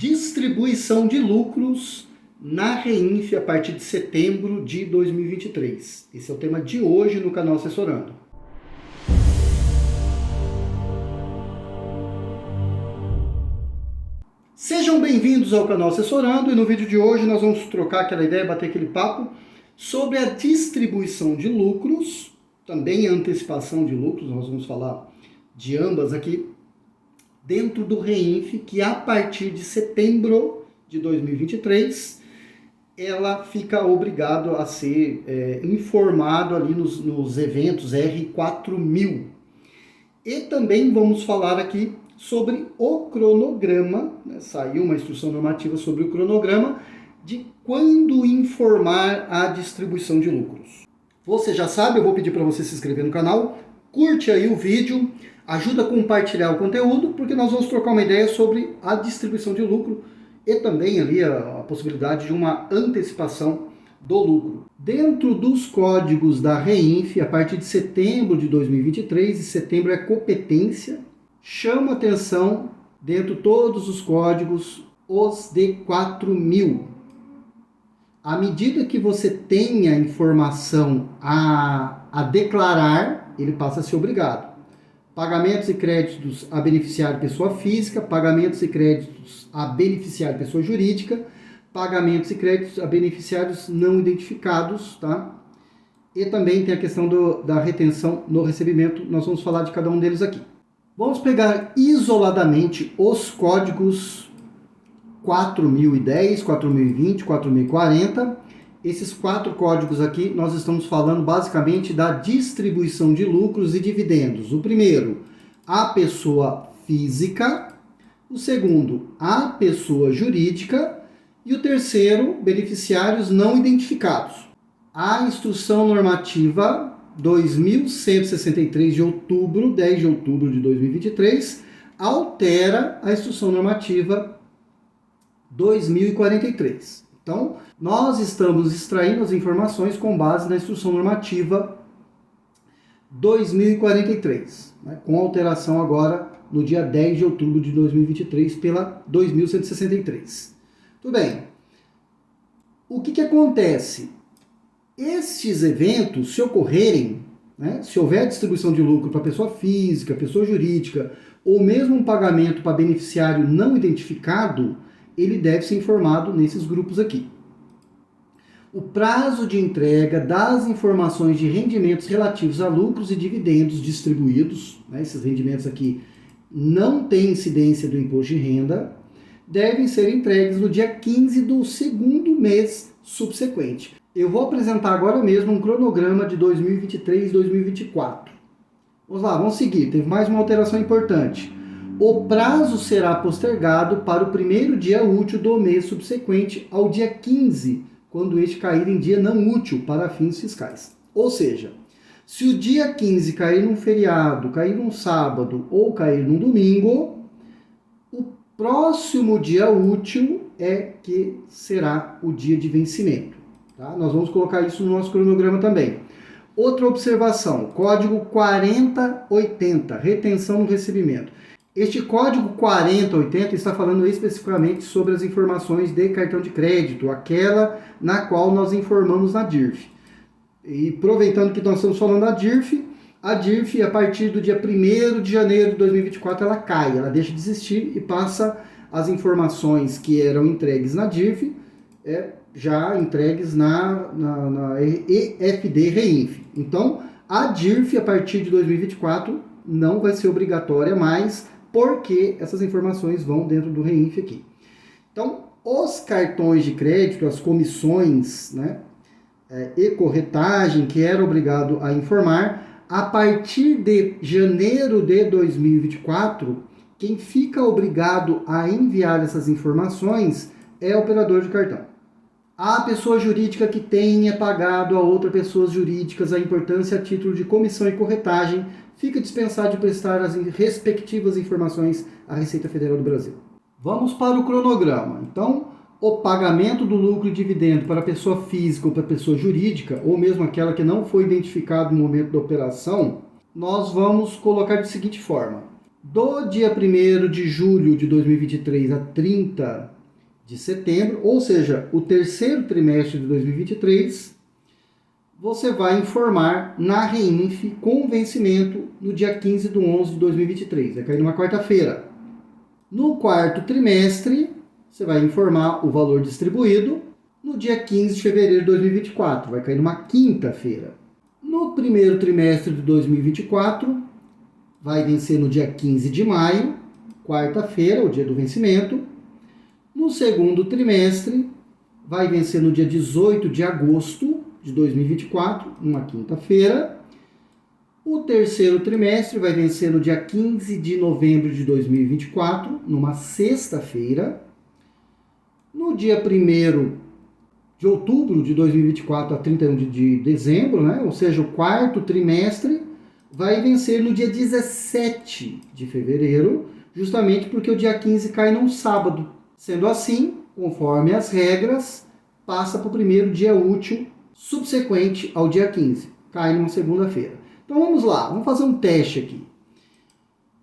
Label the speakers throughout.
Speaker 1: Distribuição de lucros na Reinf a partir de setembro de 2023. Esse é o tema de hoje no canal Assessorando. Sejam bem-vindos ao canal Assessorando, e no vídeo de hoje nós vamos trocar aquela ideia, bater aquele papo sobre a distribuição de lucros, também a antecipação de lucros. Nós vamos falar de ambas aqui, dentro do Reinf, que a partir de setembro de 2023, ela fica obrigado a ser informado ali nos eventos R4000. E também vamos falar aqui sobre o cronograma, né? Saiu uma instrução normativa sobre o cronograma de quando informar a distribuição de lucros. Você já sabe, eu vou pedir para você se inscrever no canal, curte aí o vídeo, ajuda a compartilhar o conteúdo, porque nós vamos trocar uma ideia sobre a distribuição de lucro e também ali a possibilidade de uma antecipação do lucro. Dentro dos códigos da Reinf, a partir de setembro de 2023, e setembro é competência, chama atenção dentro de todos os códigos, os D4000. À medida que você tenha informação a declarar, ele passa a ser obrigado. Pagamentos e créditos a beneficiário pessoa física, pagamentos e créditos a beneficiário pessoa jurídica, pagamentos e créditos a beneficiários não identificados, tá? E também tem a questão da retenção no recebimento, nós vamos falar de cada um deles aqui. Vamos pegar isoladamente os códigos 4010, 4020, 4040. Esses 4 códigos aqui, nós estamos falando basicamente da distribuição de lucros e dividendos. O primeiro, a pessoa física. O segundo, a pessoa jurídica. E o terceiro, beneficiários não identificados. A instrução normativa 2163 de outubro, 10 de outubro de 2023, altera a instrução normativa 2043. Então, nós estamos extraindo as informações com base na instrução normativa 2043, né, com alteração agora no dia 10 de outubro de 2023 pela 2163. Tudo bem. O que acontece? Estes eventos, se ocorrerem, né, se houver distribuição de lucro para pessoa física, pessoa jurídica, ou mesmo um pagamento para beneficiário não identificado, ele deve ser informado nesses grupos aqui. O prazo de entrega das informações de rendimentos relativos a lucros e dividendos distribuídos, né, esses rendimentos aqui não têm incidência do imposto de renda, devem ser entregues no dia 15 do segundo mês subsequente. Eu vou apresentar agora mesmo um cronograma de 2023 e 2024. Vamos lá, vamos seguir. Teve mais uma alteração importante. O prazo será postergado para o primeiro dia útil do mês subsequente ao dia 15, quando este cair em dia não útil para fins fiscais. Ou seja, se o dia 15 cair num feriado, cair num sábado ou cair num domingo, o próximo dia útil é que será o dia de vencimento. Tá? Nós vamos colocar isso no nosso cronograma também. Outra observação, código 4080, retenção no recebimento. Este código 4080 está falando especificamente sobre as informações de cartão de crédito, aquela na qual nós informamos na DIRF. E aproveitando que nós estamos falando da DIRF, a DIRF, a partir do dia 1º de janeiro de 2024, ela cai, ela deixa de existir e passa as informações que eram entregues na DIRF, já entregues na EFD Reinf. Então, a DIRF, a partir de 2024, não vai ser obrigatória mais, porque essas informações vão dentro do Reinf aqui. Então, os cartões de crédito, as comissões, né, e corretagem que era obrigado a informar, a partir de janeiro de 2024, quem fica obrigado a enviar essas informações é o operador de cartão. A pessoa jurídica que tenha pagado a outras pessoas jurídicas a importância a título de comissão e corretagem fica dispensado de prestar as respectivas informações à Receita Federal do Brasil. Vamos para o cronograma. Então, o pagamento do lucro e dividendo para pessoa física ou para pessoa jurídica, ou mesmo aquela que não foi identificada no momento da operação, nós vamos colocar de seguinte forma. Do dia 1º de julho de 2023 a 30 de setembro, ou seja, o terceiro trimestre de 2023, você vai informar na REINF com vencimento no dia 15 de 11 de 2023, vai cair numa quarta-feira. No quarto trimestre, você vai informar o valor distribuído no dia 15 de fevereiro de 2024, vai cair numa quinta-feira. No primeiro trimestre de 2024, vai vencer no dia 15 de maio, quarta-feira, o dia do vencimento. No segundo trimestre, vai vencer no dia 18 de agosto de 2024, uma quinta-feira. O terceiro trimestre vai vencer no dia 15 de novembro de 2024, numa sexta-feira. No dia 1º de outubro de 2024 a 31 de dezembro, né? Ou seja, o quarto trimestre, vai vencer no dia 17 de fevereiro, justamente porque o dia 15 cai num sábado. Sendo assim, conforme as regras, passa para o primeiro dia útil subsequente ao dia 15. Cai numa segunda-feira. Então vamos lá, vamos fazer um teste aqui.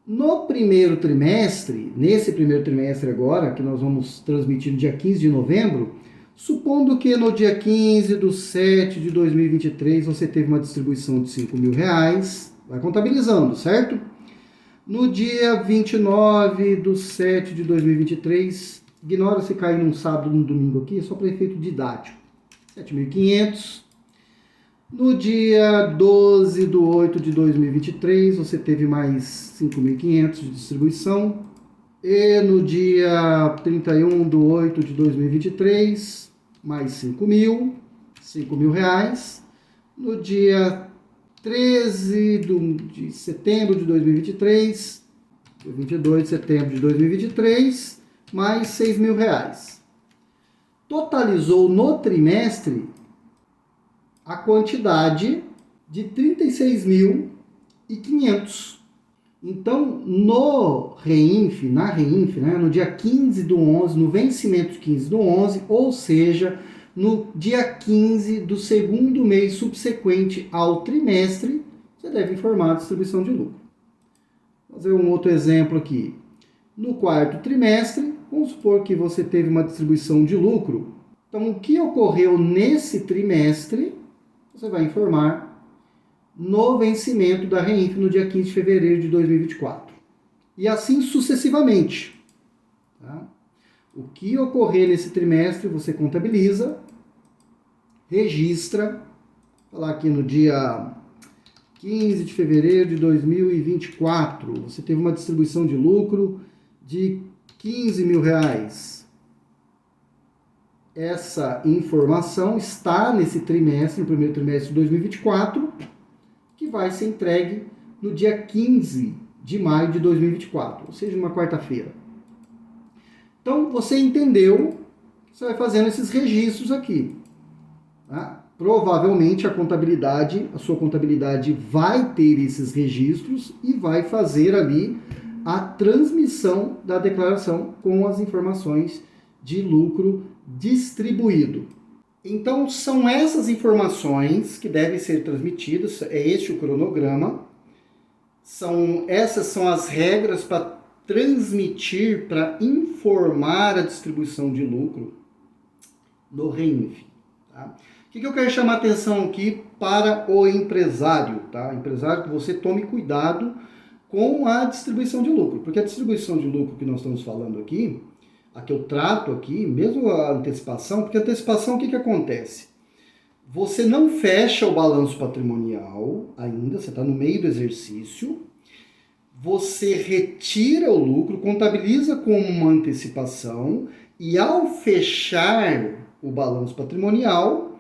Speaker 1: No primeiro trimestre, nesse primeiro trimestre agora, que nós vamos transmitir no dia 15 de novembro, supondo que no dia 15 de 7 de 2023 você teve uma distribuição de R$5.000, vai contabilizando, certo? No dia 29 de 7 de 2023, ignora se cair num sábado ou num domingo aqui, só para efeito didático, 7.500. No dia 12 de 8 de 2023, você teve mais 5.500 de distribuição. E no dia 31 de 8 de 2023, mais 5.000 reais. No dia 13 de setembro de 2023, 22 de setembro de 2023, mais 6.000 reais. Totalizou no trimestre a quantidade de 36.500. Então, no REINF, na REINF, né, no dia 15 do 11, no vencimento 15 do 11, ou seja, no dia 15 do segundo mês subsequente ao trimestre, você deve informar a distribuição de lucro. Vou fazer um outro exemplo aqui. No quarto trimestre, vamos supor que você teve uma distribuição de lucro. Então, o que ocorreu nesse trimestre, você vai informar no vencimento da REINF no dia 15 de fevereiro de 2024. E assim sucessivamente. Tá? O que ocorrer nesse trimestre, você contabiliza, registra, vou falar aqui no dia 15 de fevereiro de 2024, você teve uma distribuição de lucro de R$15.000. Essa informação está nesse trimestre, no primeiro trimestre de 2024, que vai ser entregue no dia 15 de maio de 2024, ou seja, uma quarta-feira. Então, você entendeu, você vai fazendo esses registros aqui. Tá? Provavelmente a sua contabilidade vai ter esses registros e vai fazer ali a transmissão da declaração com as informações de lucro distribuído. Então, são essas informações que devem ser transmitidas, é este o cronograma, essas são as regras para transmitir, para informar a distribuição de lucro no REINF. Tá? O que eu quero chamar a atenção aqui para o empresário? Tá? Empresário, que você tome cuidado com a distribuição de lucro, porque a distribuição de lucro que nós estamos falando aqui, a que eu trato aqui, mesmo a antecipação, porque a antecipação, o que acontece? Você não fecha o balanço patrimonial ainda, você está no meio do exercício, você retira o lucro, contabiliza como uma antecipação, e ao fechar o balanço patrimonial,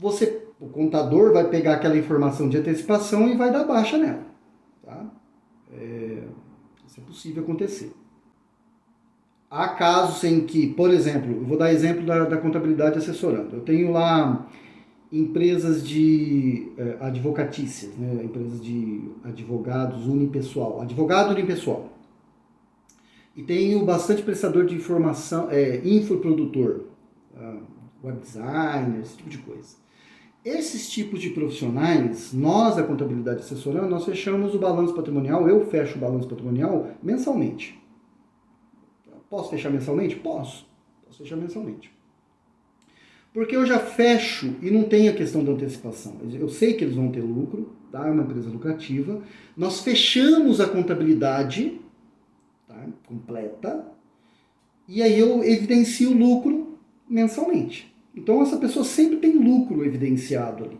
Speaker 1: o contador vai pegar aquela informação de antecipação e vai dar baixa nela. Tá? Isso é possível acontecer. Há casos em que, por exemplo, eu vou dar exemplo da contabilidade assessorando. Eu tenho lá empresas de advocatícias, né? Empresas de advogados unipessoal, advogado unipessoal. E tenho bastante prestador de informação, infoprodutor, web designer, esse tipo de coisa. Esses tipos de profissionais, nós da contabilidade assessorando, nós fechamos o balanço patrimonial, eu fecho o balanço patrimonial mensalmente. Posso fechar mensalmente? Posso fechar mensalmente. Porque eu já fecho e não tem a questão da antecipação. Eu sei que eles vão ter lucro, tá? É uma empresa lucrativa. Nós fechamos a contabilidade, tá? Completa, e aí eu evidencio o lucro mensalmente. Então essa pessoa sempre tem lucro evidenciado ali.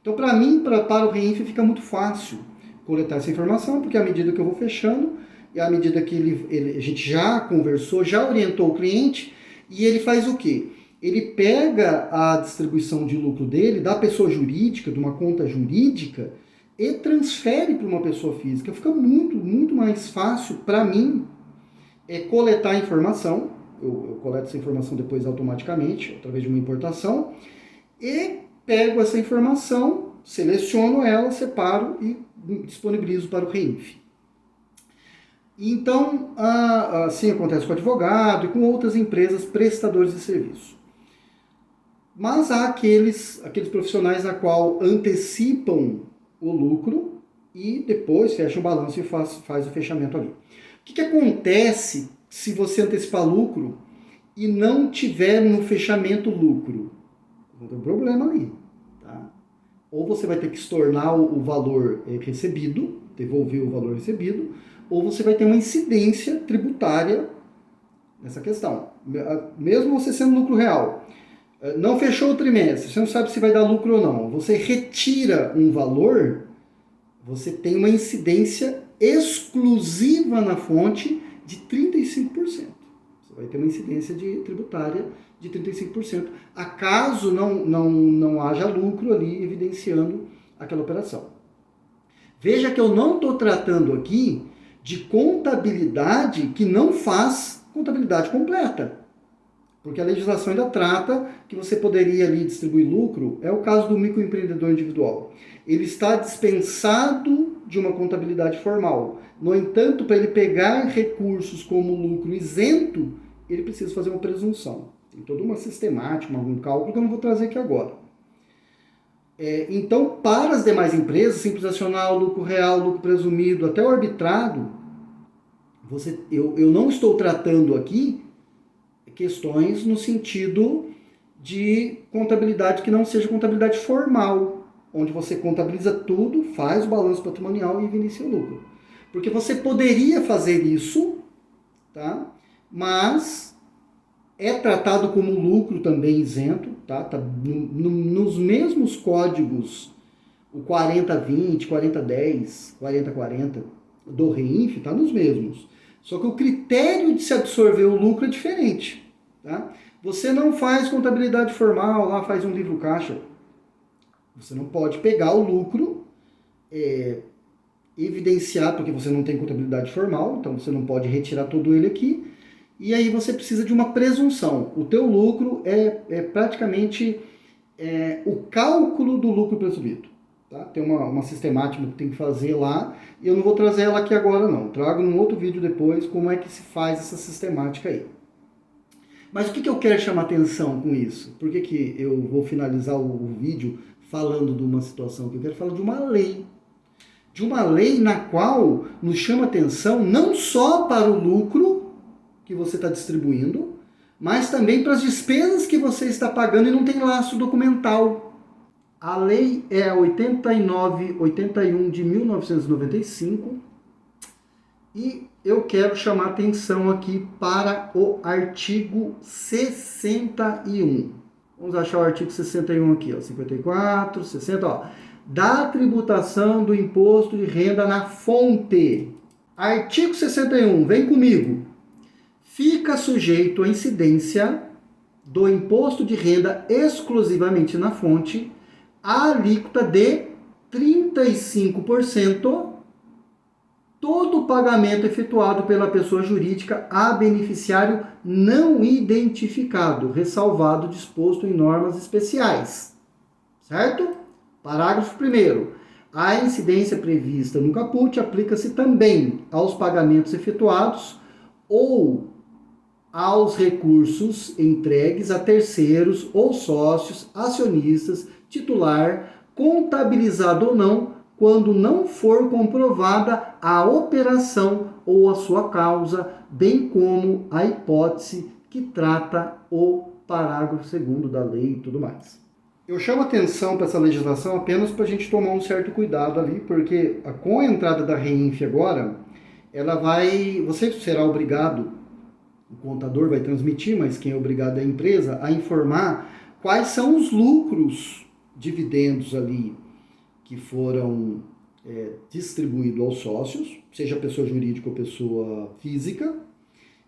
Speaker 1: Então para mim, para o REINF, fica muito fácil coletar essa informação, porque à medida que eu vou fechando, e à medida que a gente já conversou, já orientou o cliente, e ele faz o quê? Ele pega a distribuição de lucro dele, da pessoa jurídica, de uma conta jurídica, e transfere para uma pessoa física. Fica muito, muito mais fácil para mim coletar a informação. Eu coleto essa informação depois automaticamente, através de uma importação, e pego essa informação, seleciono ela, separo e disponibilizo para o REINF. Então, assim acontece com o advogado e com outras empresas prestadores de serviço. Mas há aqueles profissionais na qual antecipam o lucro e depois fecham o balanço e faz o fechamento ali. O que acontece se você antecipar lucro e não tiver no fechamento lucro? Não tem problema ali. Tá? Ou você vai ter que estornar o valor recebido, devolver o valor recebido, ou você vai ter uma incidência tributária nessa questão. Mesmo você sendo lucro real, não fechou o trimestre, você não sabe se vai dar lucro ou não, você retira um valor, você tem uma incidência exclusiva na fonte de 35%. Você vai ter uma incidência tributária de 35%, acaso não haja lucro ali evidenciando aquela operação. Veja que eu não estou tratando aqui de contabilidade que não faz contabilidade completa. Porque a legislação ainda trata que você poderia ali distribuir lucro, é o caso do microempreendedor individual. Ele está dispensado de uma contabilidade formal. No entanto, para ele pegar recursos como lucro isento, ele precisa fazer uma presunção. Tem toda uma sistemática, algum cálculo que eu não vou trazer aqui agora. Então, para as demais empresas, simples nacional, lucro real, lucro presumido, até o arbitrado, eu não estou tratando aqui questões no sentido de contabilidade que não seja contabilidade formal, onde você contabiliza tudo, faz o balanço patrimonial e evidencia o lucro. Porque você poderia fazer isso, tá? Mas é tratado como lucro também isento, tá? Nos mesmos códigos, o 4020, 4010, 4040 do REINF, está nos mesmos. Só que o critério de se absorver o lucro é diferente. Tá? Você não faz contabilidade formal, lá faz um livro caixa. Você não pode pegar o lucro, evidenciar, porque você não tem contabilidade formal, então você não pode retirar todo ele aqui, e aí você precisa de uma presunção. O teu lucro é praticamente o cálculo do lucro presumido. Tá? Tem uma sistemática que tem que fazer lá, e eu não vou trazer ela aqui agora não. Trago num outro vídeo depois como é que se faz essa sistemática aí. Mas o que eu quero chamar atenção com isso? Por que eu vou finalizar o vídeo falando de uma situação que eu quero falar de uma lei? De uma lei na qual nos chama atenção não só para o lucro que você está distribuindo, mas também para as despesas que você está pagando e não tem laço documental. A lei é a 8981 de 1995 e eu quero chamar atenção aqui para o artigo 61. Vamos achar o artigo 61 aqui, ó, 54, 60, ó. Da tributação do imposto de renda na fonte. Artigo 61, vem comigo. Fica sujeito à incidência do imposto de renda exclusivamente na fonte a alíquota de 35% todo pagamento efetuado pela pessoa jurídica a beneficiário não identificado, ressalvado disposto em normas especiais. Certo? Parágrafo 1º. A incidência prevista no caput aplica-se também aos pagamentos efetuados ou aos recursos entregues a terceiros ou sócios, acionistas, titular, contabilizado ou não, quando não for comprovada a operação ou a sua causa, bem como a hipótese que trata o parágrafo 2º da lei e tudo mais. Eu chamo atenção para essa legislação apenas para a gente tomar um certo cuidado ali, porque com a entrada da REINF agora, você será obrigado, o contador vai transmitir, mas quem é obrigado é a empresa, a informar quais são os lucros, dividendos ali, que foram distribuídos aos sócios, seja pessoa jurídica ou pessoa física,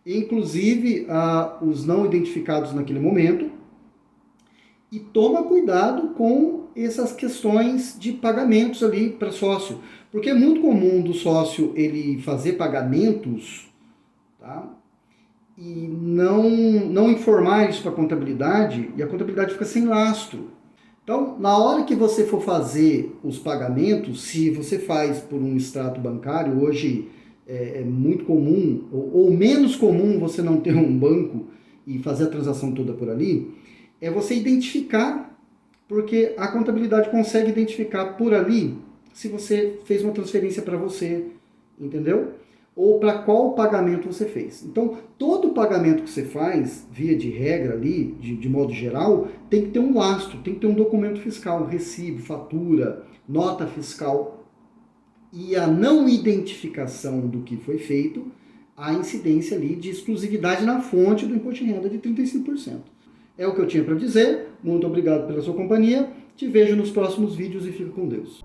Speaker 1: inclusive os não identificados naquele momento, e toma cuidado com essas questões de pagamentos ali para sócio, porque é muito comum do sócio ele fazer pagamentos, tá? E não informar isso para a contabilidade, e a contabilidade fica sem lastro. Então, na hora que você for fazer os pagamentos, se você faz por um extrato bancário, hoje é muito comum, ou menos comum você não ter um banco e fazer a transação toda por ali, é você identificar, porque a contabilidade consegue identificar por ali se você fez uma transferência para você, entendeu? Ou para qual pagamento você fez. Então, todo pagamento que você faz, via de regra ali, de modo geral, tem que ter um lastro, tem que ter um documento fiscal, um recibo, fatura, nota fiscal. E a não identificação do que foi feito, a incidência ali de exclusividade na fonte do imposto de renda de 35%. É o que eu tinha para dizer. Muito obrigado pela sua companhia. Te vejo nos próximos vídeos e fica com Deus.